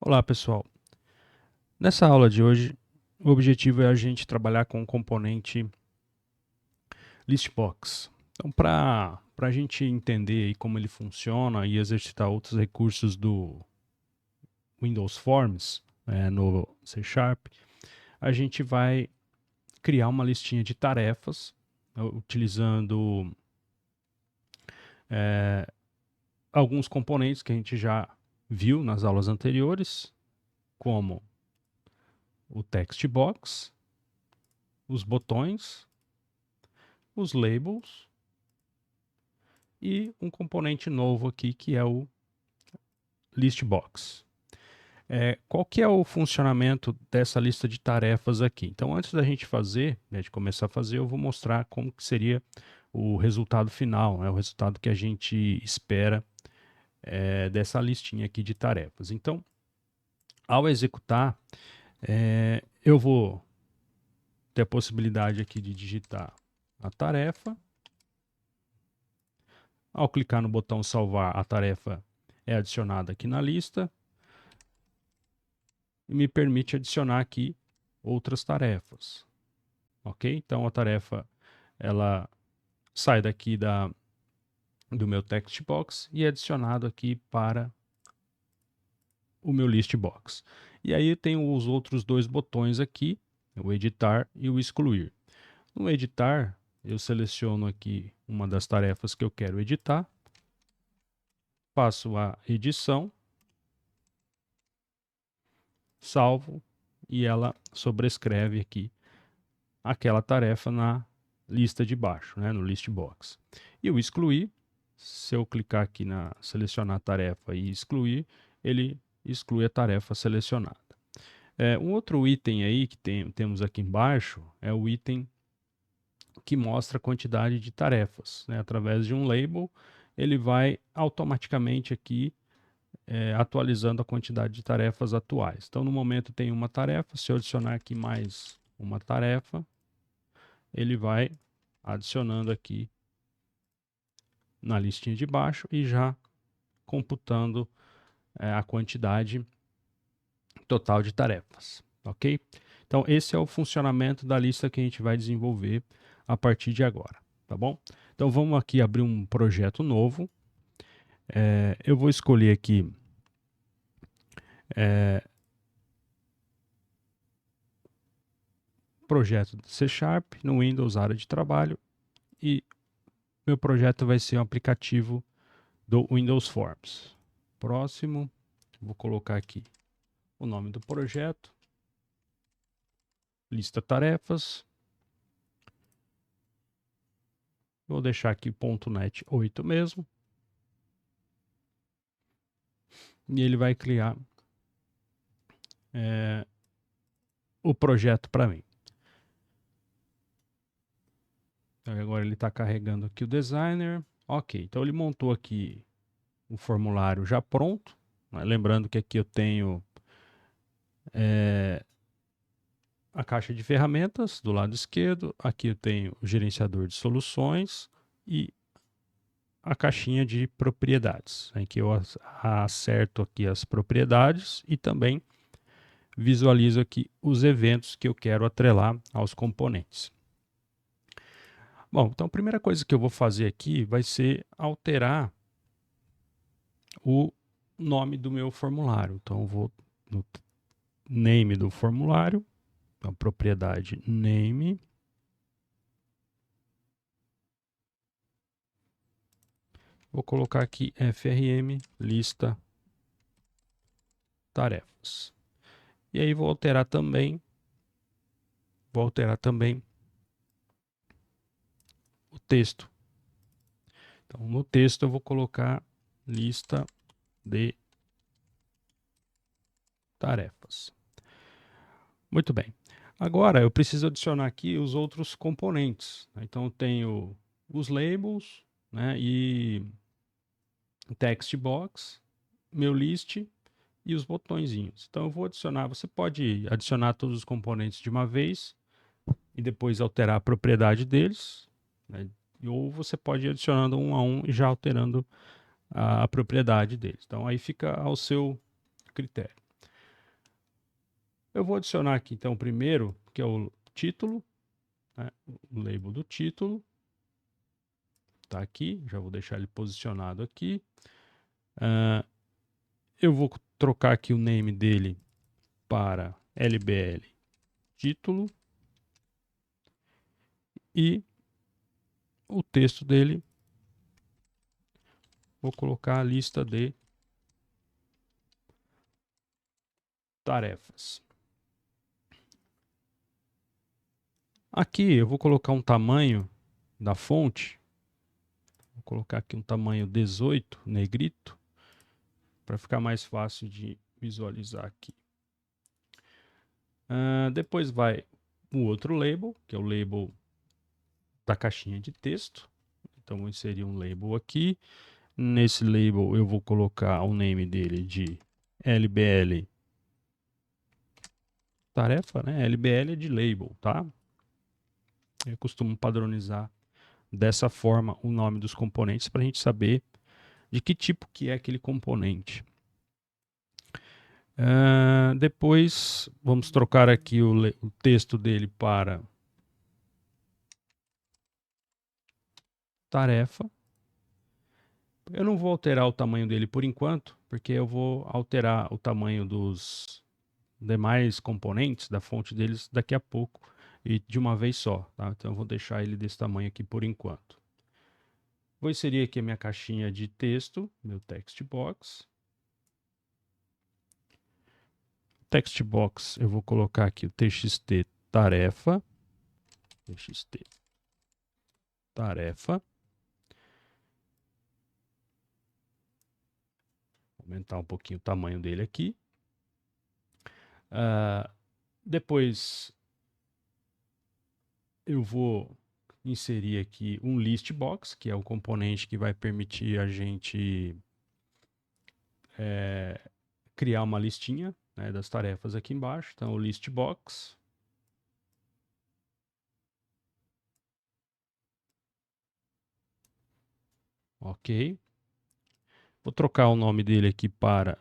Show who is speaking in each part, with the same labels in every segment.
Speaker 1: Olá, pessoal. Nessa aula de hoje, o objetivo é a gente trabalhar com o componente Listbox. Então, para a gente entender aí como ele funciona e exercitar outros recursos do Windows Forms no C Sharp, a gente vai criar uma listinha de tarefas utilizando alguns componentes que a gente já viu nas aulas anteriores, como o text box, os botões, os labels e um componente novo aqui que é o listbox. Qual que é o funcionamento dessa lista de tarefas aqui? Então, antes da gente fazer, de começar a fazer, eu vou mostrar como que seria o resultado final, o resultado que a gente espera dessa listinha aqui de tarefas. Então, ao executar, eu vou ter a possibilidade aqui de digitar a tarefa. Ao clicar no botão salvar, a tarefa é adicionada aqui na lista e me permite adicionar aqui outras tarefas. Ok? Então a tarefa ela sai daqui do meu text box e é adicionado aqui para o meu list box. E aí eu tenho os outros dois botões aqui, o editar e o excluir. No editar, eu seleciono aqui uma das tarefas que eu quero editar, passo a edição, salvo e ela sobrescreve aqui aquela tarefa na lista de baixo, no list box. E o excluir, se eu clicar aqui na selecionar a tarefa e excluir, ele exclui a tarefa selecionada. Um outro item aí que temos aqui embaixo é o item que mostra a quantidade de tarefas. Através de um label, ele vai automaticamente aqui atualizando a quantidade de tarefas atuais. Então, no momento tem uma tarefa, se eu adicionar aqui mais uma tarefa, ele vai adicionando aqui na listinha de baixo e já computando a quantidade total de tarefas, ok? Então esse é o funcionamento da lista que a gente vai desenvolver a partir de agora, tá bom? Então vamos aqui abrir um projeto novo. Eu vou escolher aqui projeto C Sharp no Windows, área de trabalho, e meu projeto vai ser um aplicativo do Windows Forms. Próximo, vou colocar aqui o nome do projeto, lista tarefas, vou deixar aqui .NET 8 mesmo, e ele vai criar o projeto para mim. Então, agora ele está carregando aqui o designer. Ok, então ele montou aqui o formulário já pronto. Lembrando que aqui eu tenho a caixa de ferramentas do lado esquerdo. Aqui eu tenho o gerenciador de soluções e a caixinha de propriedades, em que eu acerto aqui as propriedades e também visualizo aqui os eventos que eu quero atrelar aos componentes. Bom, então a primeira coisa que eu vou fazer aqui vai ser alterar o nome do meu formulário. Então eu vou no name do formulário, então propriedade name, vou colocar aqui frm lista tarefas. E aí vou alterar também o texto. Então no texto eu vou colocar lista de tarefas. Muito bem. Agora eu preciso adicionar aqui os outros componentes. Então eu tenho os labels, e text box, meu list e os botõezinhos. Então eu vou adicionar, você pode adicionar todos os componentes de uma vez e depois alterar a propriedade deles, ou você pode ir adicionando um a um e já alterando a propriedade deles. Então aí fica ao seu critério. Eu vou adicionar aqui, então, o primeiro, que é o título, né? O label do título. Tá aqui, já vou deixar ele posicionado aqui. Eu vou trocar aqui o name dele para LBL título. E o texto dele, vou colocar a lista de tarefas. Aqui eu vou colocar um tamanho da fonte. Vou colocar aqui um tamanho 18, negrito, para ficar mais fácil de visualizar aqui. Depois vai o outro label, que é o label da caixinha de texto. Então vou inserir um label aqui. Nesse label eu vou colocar o name dele de LBL tarefa, né? LBL é de label, tá? Eu costumo padronizar dessa forma o nome dos componentes para a gente saber de que tipo que é aquele componente. Depois vamos trocar aqui o texto dele para tarefa. Eu não vou alterar o tamanho dele por enquanto, porque eu vou alterar o tamanho dos demais componentes da fonte deles daqui a pouco e de uma vez só, tá? Então eu vou deixar ele desse tamanho aqui por enquanto. Vou inserir aqui a minha caixinha de texto, meu text box. Text box, eu vou colocar aqui o txt tarefa. Txt tarefa. Vou aumentar um pouquinho o tamanho dele aqui. Depois eu vou inserir aqui um list box, que é o componente que vai permitir a gente criar uma listinha, né, das tarefas aqui embaixo. Então, o list box. Ok. Vou trocar o nome dele aqui para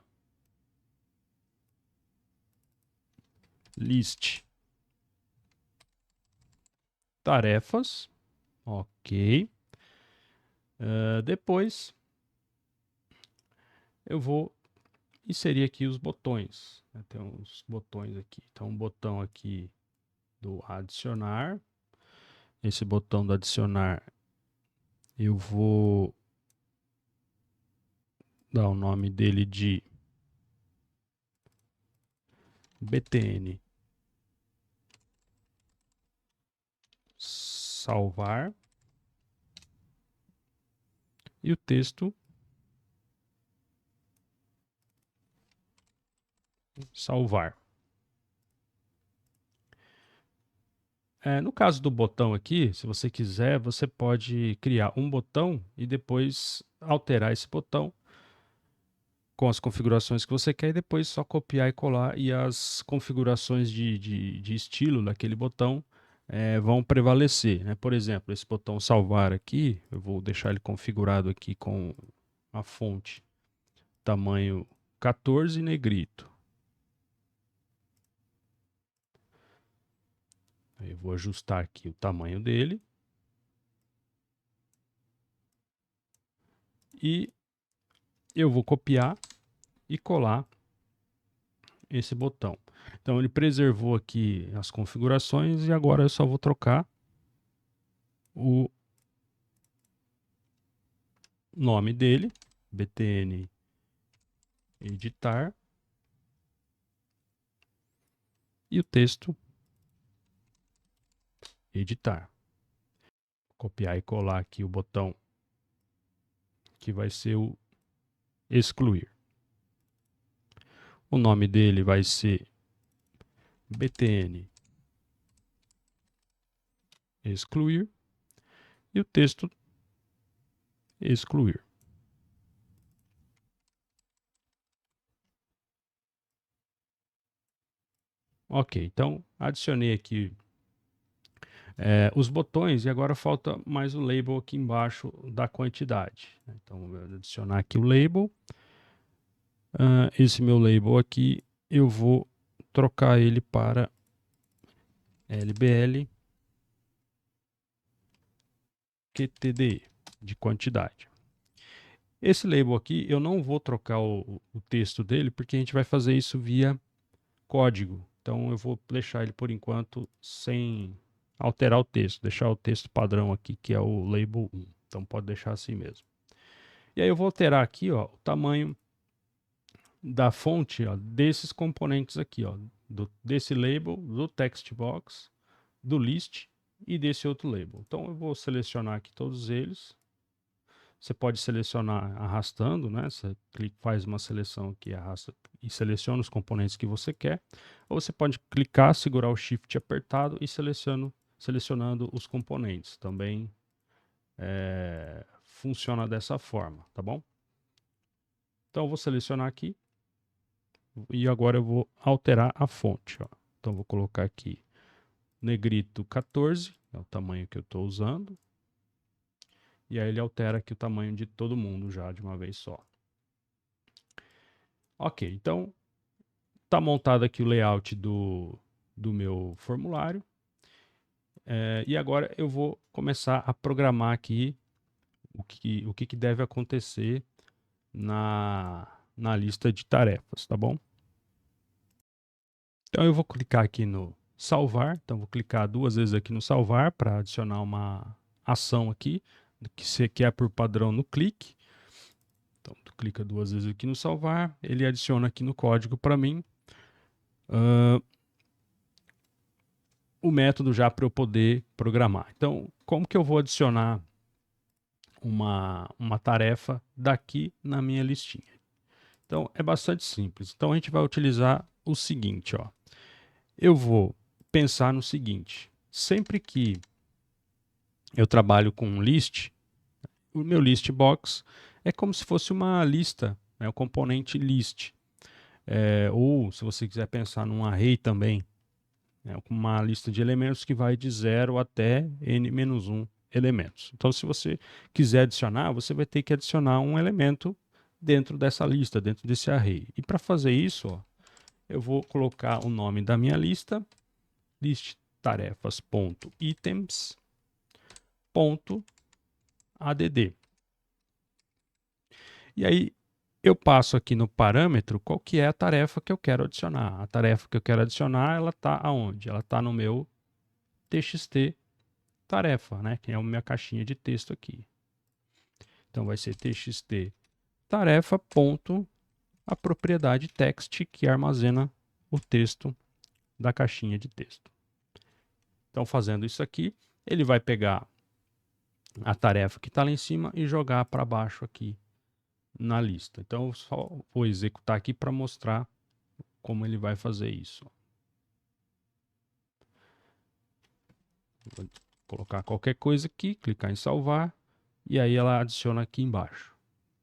Speaker 1: list tarefas. Ok. Depois eu vou inserir aqui os botões. Tem uns botões aqui. Então, um botão aqui do adicionar. Esse botão do adicionar eu vou dar o nome dele de btn salvar e o texto salvar. No caso do botão aqui, se você quiser, você pode criar um botão e depois alterar esse botão com as configurações que você quer e depois só copiar e colar e as configurações de estilo daquele botão vão prevalecer, né? Por exemplo, esse botão salvar aqui, eu vou deixar ele configurado aqui com a fonte tamanho 14 negrito. Aí eu vou ajustar aqui o tamanho dele. E eu vou copiar e colar esse botão. Então ele preservou aqui as configurações e agora eu só vou trocar o nome dele, btn editar, e o texto editar. Copiar e colar aqui o botão que vai ser o excluir. O nome dele vai ser btn excluir e o texto excluir. Ok, então adicionei aqui os botões e agora falta mais o label aqui embaixo da quantidade. Então, vou adicionar aqui o label. Esse meu label aqui eu vou trocar ele para LBL QTD, de quantidade. Esse label aqui, eu não vou trocar o texto dele, porque a gente vai fazer isso via código. Então eu vou deixar ele por enquanto sem alterar o texto, deixar o texto padrão aqui, que é o label 1. Então pode deixar assim mesmo. E aí eu vou alterar aqui, ó, o tamanho da fonte, ó, desses componentes aqui, ó, desse label, do text box, do list e desse outro label. Então eu vou selecionar aqui todos eles. Você pode selecionar arrastando, né? Você faz uma seleção aqui, arrasta e seleciona os componentes que você quer. Ou você pode clicar, segurar o Shift apertado e selecionando os componentes. Também funciona dessa forma, tá bom? Então eu vou selecionar aqui e agora eu vou alterar a fonte. Ó. Então eu vou colocar aqui negrito 14, é o tamanho que eu estou usando. E aí ele altera aqui o tamanho de todo mundo já de uma vez só. Ok, então está montado aqui o layout do meu formulário. E agora eu vou começar a programar aqui o que deve acontecer na lista de tarefas, tá bom? Então eu vou clicar aqui no salvar. Então vou clicar 2 vezes aqui no salvar para adicionar uma ação aqui, que é por padrão no clique. Então tu clica 2 vezes aqui no salvar, ele adiciona aqui no código para mim o método já para eu poder programar. Então, como que eu vou adicionar uma tarefa daqui na minha listinha? Então, é bastante simples. Então, a gente vai utilizar o seguinte, ó. Eu vou pensar no seguinte: sempre que eu trabalho com um list, o meu list box é como se fosse uma lista, né, o componente list. Ou, se você quiser pensar num array também, uma lista de elementos que vai de 0 até n-1 elementos. Então, se você quiser adicionar, você vai ter que adicionar um elemento dentro dessa lista, dentro desse array. E para fazer isso, ó, eu vou colocar o nome da minha lista, listtarefas.items.add. E aí eu passo aqui no parâmetro qual que é a tarefa que eu quero adicionar. A tarefa que eu quero adicionar, ela está aonde? Ela está no meu txt tarefa, né? Que é a minha caixinha de texto aqui. Então vai ser txt tarefa ponto a propriedade text que armazena o texto da caixinha de texto. Então fazendo isso aqui, ele vai pegar a tarefa que está lá em cima e jogar para baixo aqui na lista. Então eu só vou executar aqui para mostrar como ele vai fazer isso. Vou colocar qualquer coisa aqui, clicar em salvar e aí ela adiciona aqui embaixo.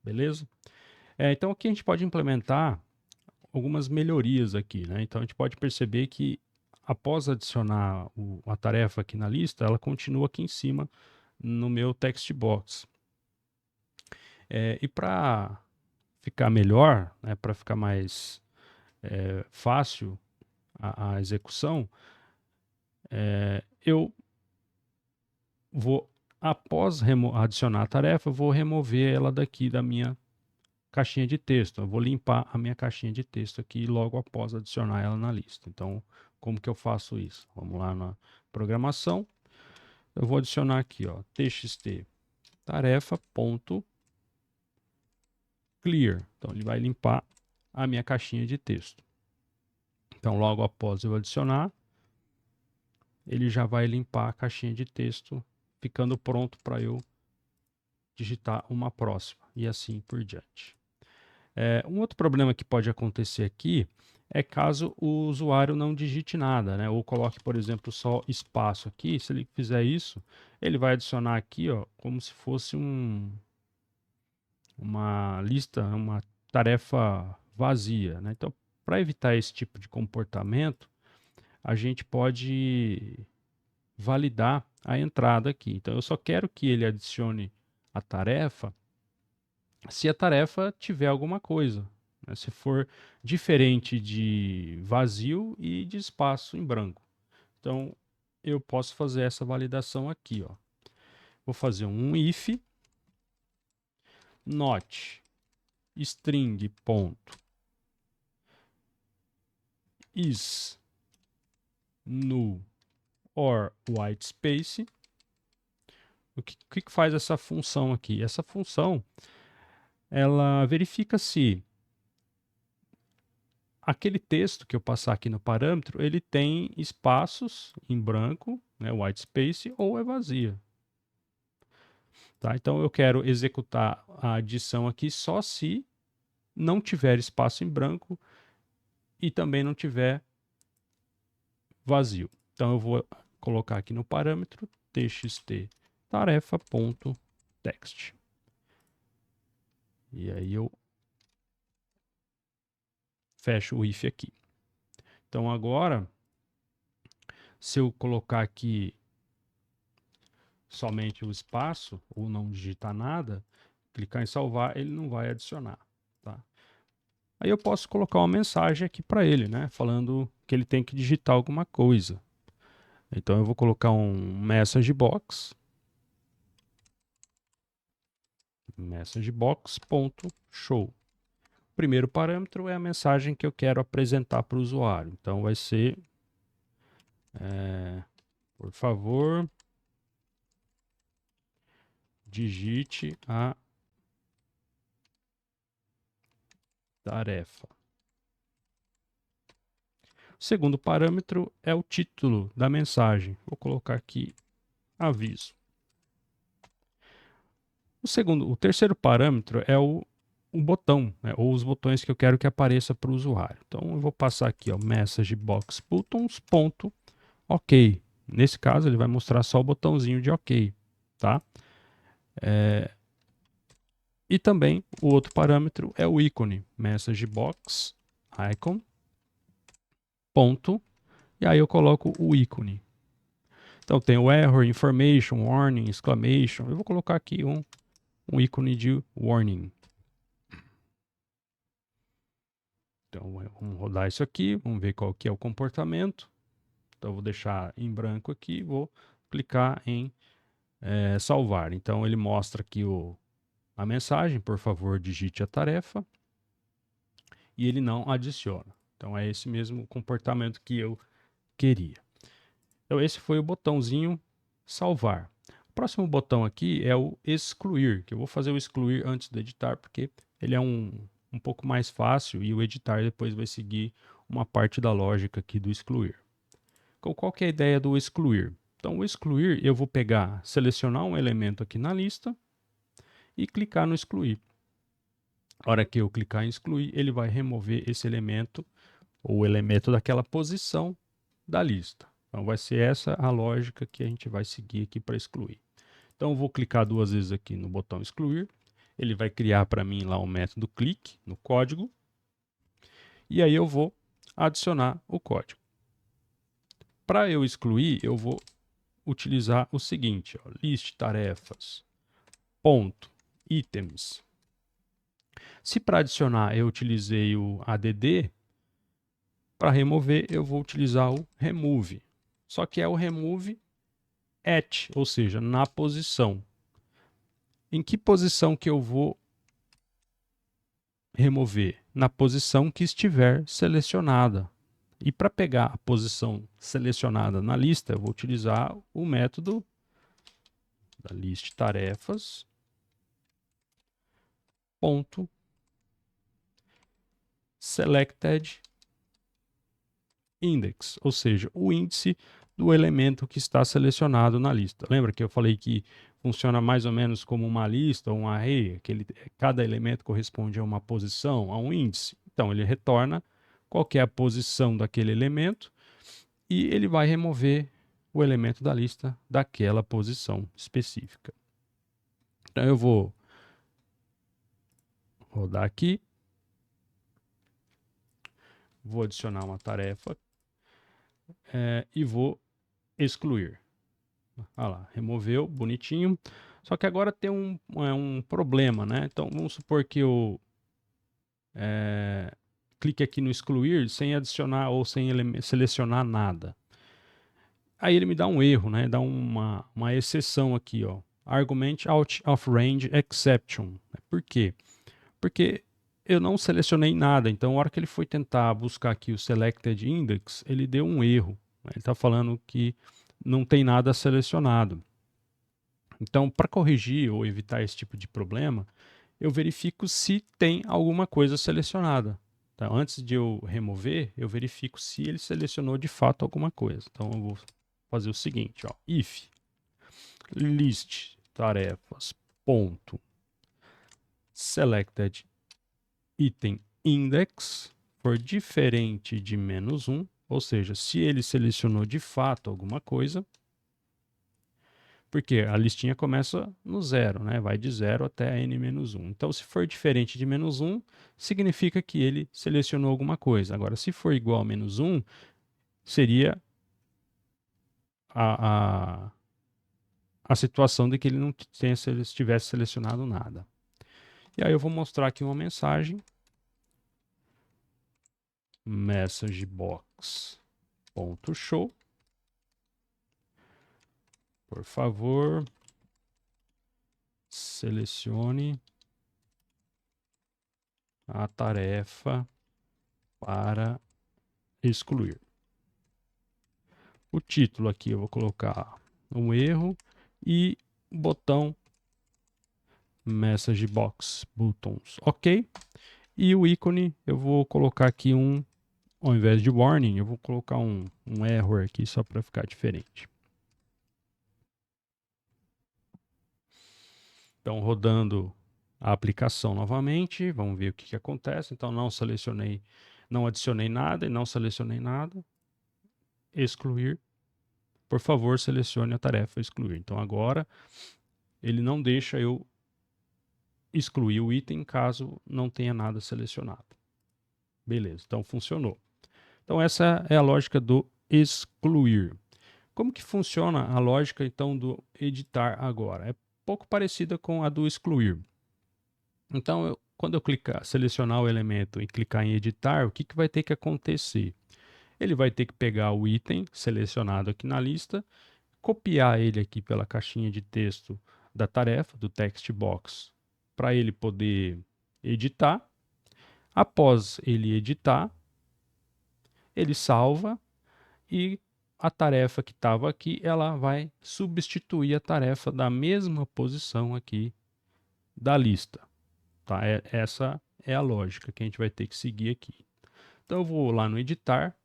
Speaker 1: Beleza? Então aqui a gente pode implementar algumas melhorias aqui, né? Então a gente pode perceber que após adicionar a tarefa aqui na lista, ela continua aqui em cima no meu text box. E para ficar melhor, né, para ficar mais fácil a execução, eu vou, após adicionar a tarefa, eu vou remover ela daqui da minha caixinha de texto. Eu vou limpar a minha caixinha de texto aqui logo após adicionar ela na lista. Então, como que eu faço isso? Vamos lá na programação. Eu vou adicionar aqui, ó, txt tarefa.clear. Então, ele vai limpar a minha caixinha de texto. Então, logo após eu adicionar, ele já vai limpar a caixinha de texto, ficando pronto para eu digitar uma próxima e assim por diante. Um outro problema que pode acontecer aqui é caso o usuário não digite nada, né? Ou coloque, por exemplo, só espaço aqui. Se ele fizer isso, ele vai adicionar aqui, ó, como se fosse uma lista, uma tarefa vazia, né? Então, para evitar esse tipo de comportamento, a gente pode validar a entrada aqui. Então, eu só quero que ele adicione a tarefa se a tarefa tiver alguma coisa, né, se for diferente de vazio e de espaço em branco. Então, eu posso fazer essa validação aqui, ó. Vou fazer um if not string ponto is null or white space. O que faz essa função aqui? Essa função, ela verifica se aquele texto que eu passar aqui no parâmetro, ele tem espaços em branco, né, white space, ou é vazia. Tá? Então eu quero executar a adição aqui só se não tiver espaço em branco e também não tiver vazio. Então eu vou colocar aqui no parâmetro txt tarefa.text. E aí eu fecho o if aqui. Então agora, se eu colocar aqui somente o espaço ou não digitar nada, clicar em salvar, ele não vai adicionar. Tá? Aí eu posso colocar uma mensagem aqui para ele, né, falando que ele tem que digitar alguma coisa. Então eu vou colocar um message box messagebox.show. O primeiro parâmetro é a mensagem que eu quero apresentar para o usuário. Então vai ser, por favor, digite a tarefa. O segundo parâmetro é o título da mensagem. Vou colocar aqui aviso. O terceiro parâmetro é o botão, né, ou os botões que eu quero que apareça para o usuário. Então eu vou passar aqui, ó, messagebox.buttons.ok. Nesse caso ele vai mostrar só o botãozinho de OK, tá? E também o outro parâmetro é o ícone, messagebox icon ponto, e aí eu coloco o ícone. Então tem o error, information, warning, exclamation. Eu vou colocar aqui um ícone de warning. Então vamos rodar isso aqui, vamos ver qual que é o comportamento. Então eu vou deixar em branco aqui e vou clicar em salvar. Então ele mostra aqui a mensagem, por favor digite a tarefa, e ele não adiciona. Então é esse mesmo comportamento que eu queria. Então esse foi o botãozinho salvar. O próximo botão aqui é o excluir, que eu vou fazer o excluir antes do editar, porque ele é um pouco mais fácil e o editar depois vai seguir uma parte da lógica aqui do excluir. Então, qual que é a ideia do excluir? Então o excluir eu vou pegar, selecionar um elemento aqui na lista e clicar no excluir. A hora que eu clicar em excluir, ele vai remover esse elemento ou o elemento daquela posição da lista. Então vai ser essa a lógica que a gente vai seguir aqui para excluir. Então eu vou clicar duas vezes aqui no botão excluir, ele vai criar para mim lá o método click no código, e aí eu vou adicionar o código. Para eu excluir, eu vou utilizar o seguinte, ó, list tarefas, ponto, items. Se para adicionar eu utilizei o add, para remover eu vou utilizar o remove. Só que é o remove at, ou seja, na posição. Em que posição que eu vou remover? Na posição que estiver selecionada. E para pegar a posição selecionada na lista, eu vou utilizar o método da list tarefas ponto selected index, ou seja, o índice do elemento que está selecionado na lista. Lembra que eu falei que funciona mais ou menos como uma lista ou um array, cada elemento corresponde a uma posição, a um índice. Então ele retorna qual que é a posição daquele elemento e ele vai remover o elemento da lista daquela posição específica. Então eu vou rodar aqui, vou adicionar uma tarefa e vou excluir. Olha lá, removeu, bonitinho. Só que agora tem um problema, né? Então vamos supor que clique aqui no excluir sem adicionar ou sem selecionar nada. Aí ele me dá um erro, né? Dá uma exceção aqui, ó. Argument out of range exception. Por quê? Porque eu não selecionei nada, então a hora que ele foi tentar buscar aqui o selected index, ele deu um erro. Ele está falando que não tem nada selecionado. Então, para corrigir ou evitar esse tipo de problema, eu verifico se tem alguma coisa selecionada. Então, antes de eu remover, eu verifico se ele selecionou de fato alguma coisa. Então, eu vou fazer o seguinte, ó, if list tarefas ponto selected item index for diferente de -1, ou seja, se ele selecionou de fato alguma coisa, porque a listinha começa no 0, né? Vai de 0 até n-1. Então, se for diferente de -1, significa que ele selecionou alguma coisa. Agora, se for igual a -1, seria a situação de que ele não tivesse selecionado nada. E aí eu vou mostrar aqui uma mensagem. Messagebox.show. Por favor, selecione a tarefa para excluir. O título aqui eu vou colocar um erro e botão message box buttons, ok? E o ícone eu vou colocar aqui ao invés de warning, eu vou colocar um error aqui só para ficar diferente. Então, rodando a aplicação novamente, vamos ver o que acontece. Então, não adicionei nada e não selecionei nada. Excluir. Por favor, selecione a tarefa excluir. Então, agora, ele não deixa eu excluir o item caso não tenha nada selecionado. Beleza, então funcionou. Então, essa é a lógica do excluir. Como que funciona a lógica, então, do editar agora? É pouco parecida com a do excluir. Então, quando eu selecionar o elemento e clicar em editar, o que vai ter que acontecer? Ele vai ter que pegar o item selecionado aqui na lista, copiar ele aqui pela caixinha de texto da tarefa, do text box, para ele poder editar. Após ele editar, ele salva e a tarefa que estava aqui, ela vai substituir a tarefa da mesma posição aqui da lista. Tá? Essa é a lógica que a gente vai ter que seguir aqui. Então eu vou lá no editar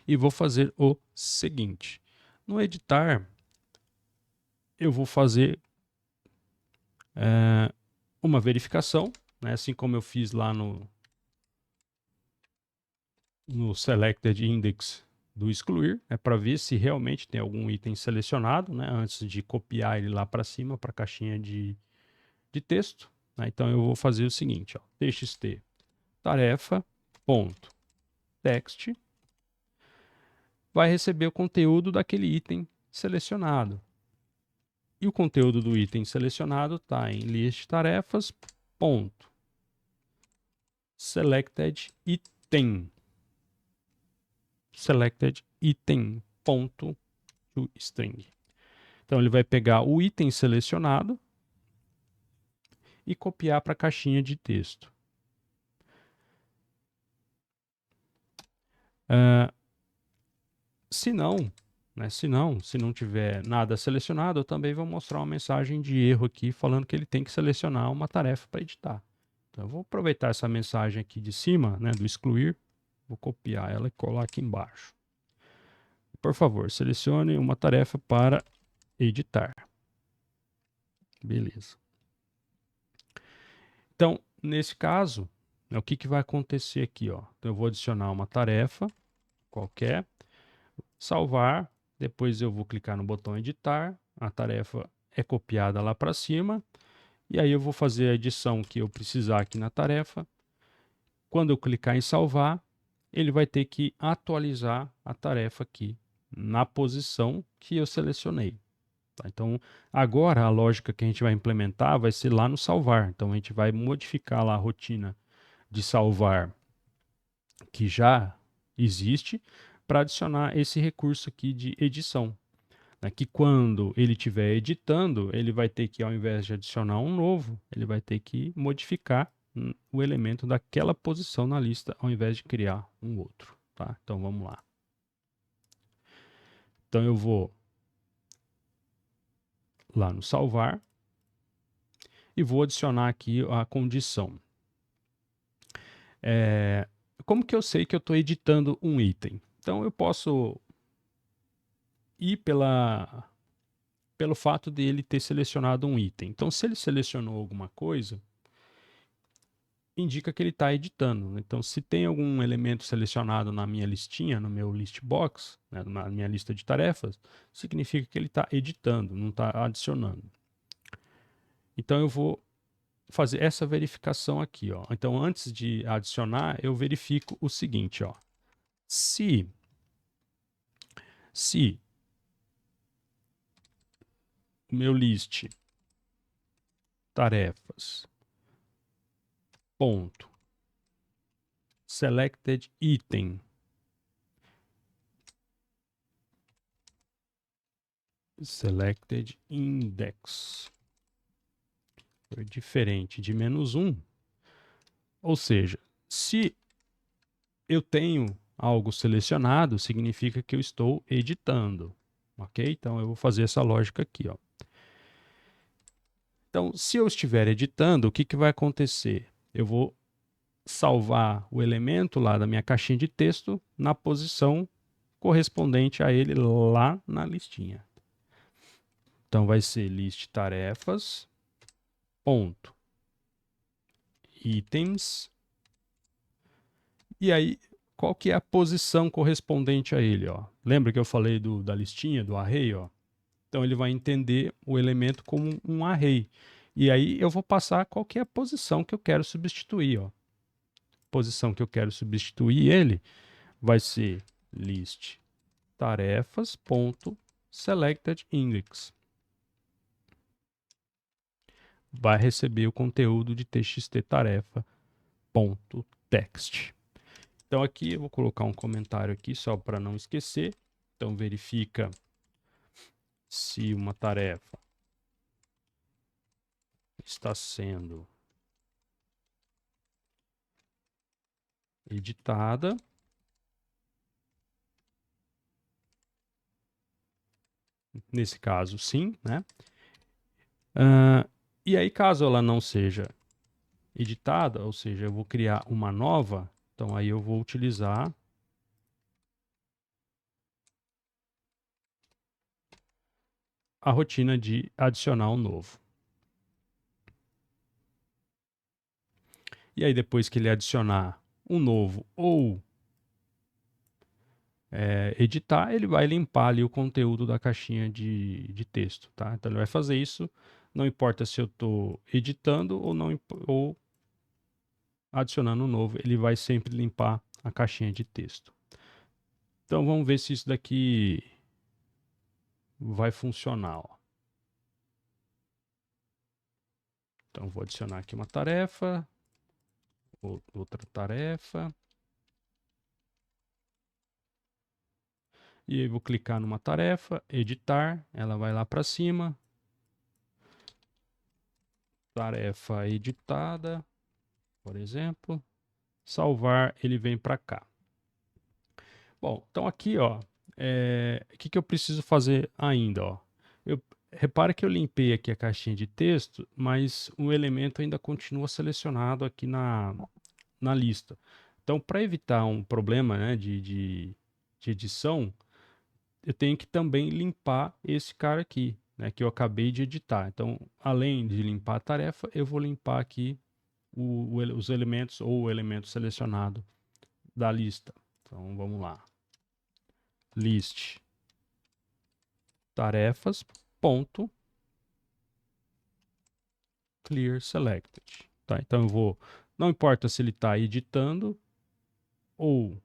Speaker 1: e vou fazer o seguinte. No editar, eu vou fazer uma verificação, né? Assim como eu fiz lá no selected index do excluir, para ver se realmente tem algum item selecionado, né? Antes de copiar ele lá para cima, para a caixinha de texto. Né? Então eu vou fazer o seguinte, ó, txt tarefa ponto text vai receber o conteúdo daquele item selecionado. E o conteúdo do item selecionado está em list tarefas ponto selected item ponto toString. Então ele vai pegar o item selecionado e copiar para a caixinha de texto. Se não tiver nada selecionado, eu também vou mostrar uma mensagem de erro aqui falando que ele tem que selecionar uma tarefa para editar. Então eu vou aproveitar essa mensagem aqui de cima, né, do excluir, vou copiar ela e colar aqui embaixo. Por favor, selecione uma tarefa para editar. Beleza. Então, nesse caso, o que vai acontecer aqui? Ó? Então, eu vou adicionar uma tarefa qualquer, salvar, depois eu vou clicar no botão editar, a tarefa é copiada lá para cima, e aí eu vou fazer a edição que eu precisar aqui na tarefa. Quando eu clicar em salvar, ele vai ter que atualizar a tarefa aqui na posição que eu selecionei. Tá? Então, agora a lógica que a gente vai implementar vai ser lá no salvar. Então, a gente vai modificar lá a rotina de salvar que já existe para adicionar esse recurso aqui de edição. Né? Que quando ele estiver editando, ele vai ter que, ao invés de adicionar um novo, ele vai ter que modificar o elemento daquela posição na lista, ao invés de criar um outro. Tá? Então, vamos lá. Então, eu vou lá no salvar e vou adicionar aqui a condição. Como que eu sei que eu estou editando um item? Então, eu posso ir pelo fato de ele ter selecionado um item. Então, se ele selecionou alguma coisa, indica que ele está editando. Então, se tem algum elemento selecionado na minha listinha, no meu list box, né, na minha lista de tarefas, significa que ele está editando, não está adicionando. Então, eu vou fazer essa verificação aqui. Ó. Então, antes de adicionar, eu verifico o seguinte. Ó. Se o meu list tarefas ponto selected item selected index foi diferente de -1, ou seja, se eu tenho algo selecionado, significa que eu estou editando, ok? Então eu vou fazer essa lógica aqui, ó. Então, se eu estiver editando, o que que vai acontecer? Eu vou salvar o elemento lá da minha caixinha de texto na posição correspondente a ele lá na listinha. Então vai ser list tarefas ponto itens e aí qual que é a posição correspondente a ele, ó? Lembra que eu falei da listinha, do array, ó? Então ele vai entender o elemento como um array. E aí eu vou passar qual que é a posição que eu quero substituir, ó. Posição que eu quero substituir ele vai ser list tarefas ponto selected index. Vai receber o conteúdo de txt tarefa ponto text. Então aqui eu vou colocar um comentário aqui só para não esquecer. Então verifica se uma tarefa está sendo editada. Nesse caso, sim, né? E aí, caso ela não seja editada, ou seja, eu vou criar uma nova, então aí eu vou utilizar a rotina de adicionar um novo. E aí, depois que ele adicionar um novo ou editar, ele vai limpar ali o conteúdo da caixinha de texto, tá? Então ele vai fazer isso, não importa se eu estou editando ou não ou adicionando um novo, ele vai sempre limpar a caixinha de texto. Então vamos ver se isso daqui vai funcionar. Ó. Então vou adicionar aqui uma tarefa, outra tarefa. E aí vou clicar numa tarefa, editar, ela vai lá para cima. Tarefa editada, por exemplo. Salvar, ele vem para cá. Bom, então aqui, ó, o que eu preciso fazer ainda, ó? Repara que eu limpei aqui a caixinha de texto, mas o elemento ainda continua selecionado aqui na lista. Então, para evitar um problema, né, de edição, eu tenho que também limpar esse cara aqui, né, que eu acabei de editar. Então, além de limpar a tarefa, eu vou limpar aqui os elementos ou o elemento selecionado da lista. Então, vamos lá. List tarefas ponto clear selected. Tá? Então, eu vou, não importa se ele está editando ou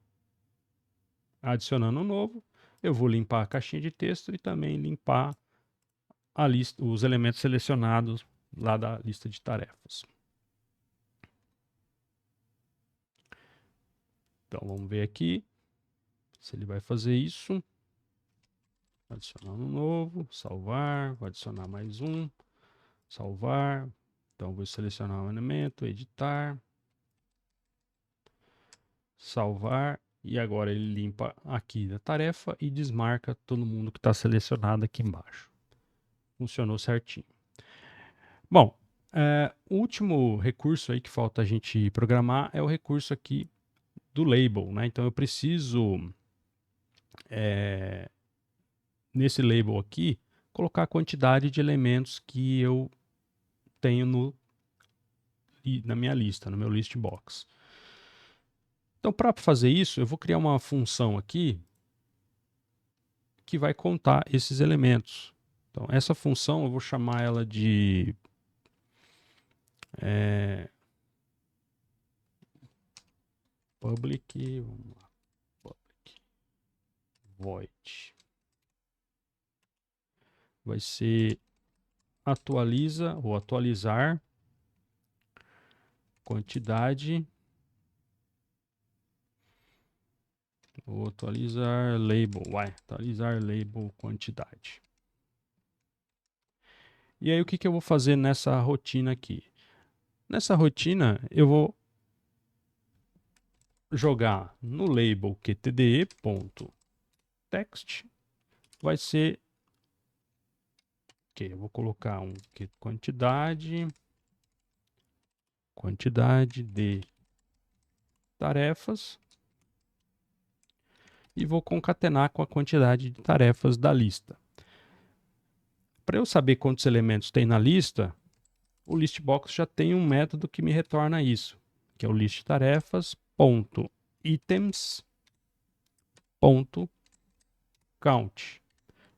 Speaker 1: adicionando um novo, eu vou limpar a caixinha de texto e também limpar os elementos selecionados lá da lista de tarefas. Então vamos ver aqui se ele vai fazer isso. Adicionar um novo, salvar, vou adicionar mais um, salvar. Então vou selecionar um elemento, editar, salvar, e agora ele limpa aqui da tarefa e desmarca todo mundo que está selecionado aqui embaixo. Funcionou certinho. Bom, o último recurso aí que falta a gente programar é o recurso aqui do label, né? Então eu preciso, nesse label aqui, colocar a quantidade de elementos que eu tenho na minha lista, no meu list box. Então, para fazer isso, eu vou criar uma função aqui que vai contar esses elementos. Então, essa função eu vou chamar ela de public, vamos lá, public void. Vai ser atualiza ou atualizar quantidade ou atualizar label, atualizar label quantidade. E aí o que eu vou fazer nessa rotina aqui? Nessa rotina eu vou jogar no label qtde.text, vai ser eu vou colocar quantidade de tarefas e vou concatenar com a quantidade de tarefas da lista. Para eu saber quantos elementos tem na lista, o listbox já tem um método que me retorna isso, que é o listtarefas.items.count.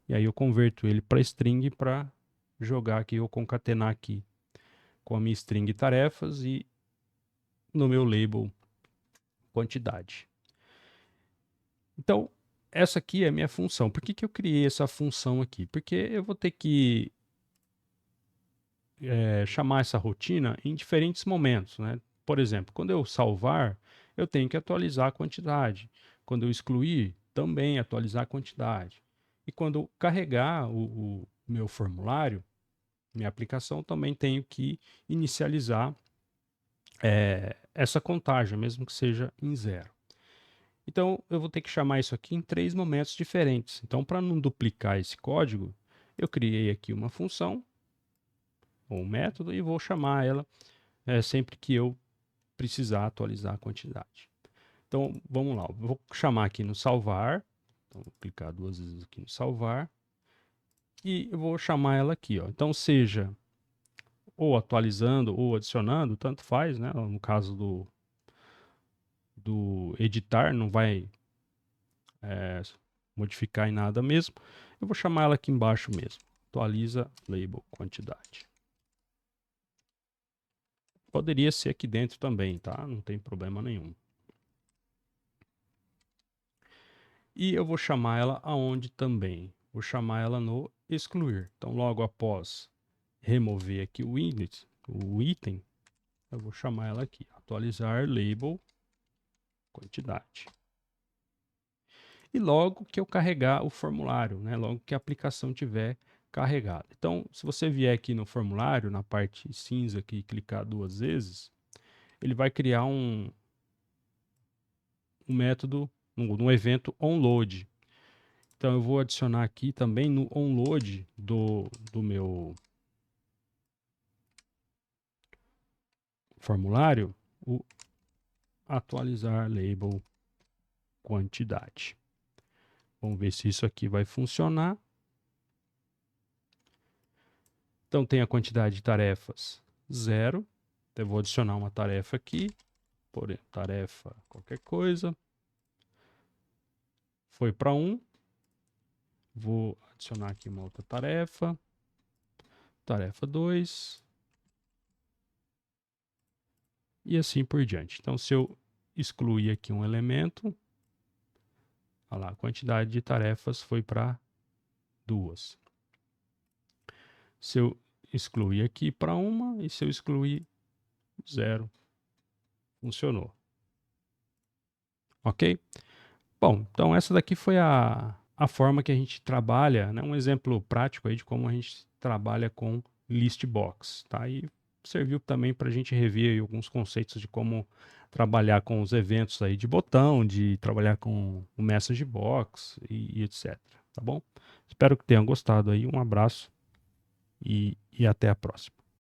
Speaker 1: E aí eu converto ele para string para jogar aqui ou concatenar aqui com a minha string tarefas e no meu label quantidade. Então, essa aqui é a minha função. Por que eu criei essa função aqui? Porque eu vou ter que chamar essa rotina em diferentes momentos, né? Por exemplo, quando eu salvar, eu tenho que atualizar a quantidade. Quando eu excluir, também atualizar a quantidade. E quando eu carregar o meu formulário, minha aplicação, também tenho que inicializar essa contagem, mesmo que seja em 0. Então, eu vou ter que chamar isso aqui em 3 momentos diferentes. Então, para não duplicar esse código, eu criei aqui uma função, ou um método, e vou chamar ela sempre que eu precisar atualizar a quantidade. Então, vamos lá. Eu vou chamar aqui no salvar. Então, vou clicar 2 vezes aqui no salvar. E eu vou chamar ela aqui. Ó. Então, seja ou atualizando ou adicionando, tanto faz, né? No caso do editar, não vai modificar em nada mesmo. Eu vou chamar ela aqui embaixo mesmo. Atualiza label quantidade. Poderia ser aqui dentro também, tá? Não tem problema nenhum. E eu vou chamar ela aonde também? Vou chamar ela no excluir. Então, logo após remover aqui o item, eu vou chamar ela aqui, atualizar label quantidade. E logo que eu carregar o formulário, né? Logo que a aplicação tiver carregada. Então, se você vier aqui no formulário, na parte cinza aqui, e clicar 2 vezes, ele vai criar um método, um evento onload. Então, eu vou adicionar aqui também no onload do meu formulário o atualizar label quantidade. Vamos ver se isso aqui vai funcionar. Então, tem a quantidade de tarefas 0. Então, eu vou adicionar uma tarefa aqui. Por tarefa qualquer coisa. Foi para 1. Vou adicionar aqui uma outra tarefa. Tarefa 2. E assim por diante. Então, se eu excluir aqui um elemento, olha lá, a quantidade de tarefas foi para 2. Se eu excluir aqui para uma e se eu excluir 0, funcionou. Ok? Bom, então essa daqui foi a forma que a gente trabalha, né? Um exemplo prático aí de como a gente trabalha com list box, tá? E serviu também para a gente rever aí alguns conceitos de como trabalhar com os eventos aí de botão, de trabalhar com o message box e etc. Tá bom? Espero que tenham gostado aí. Um abraço e até a próxima.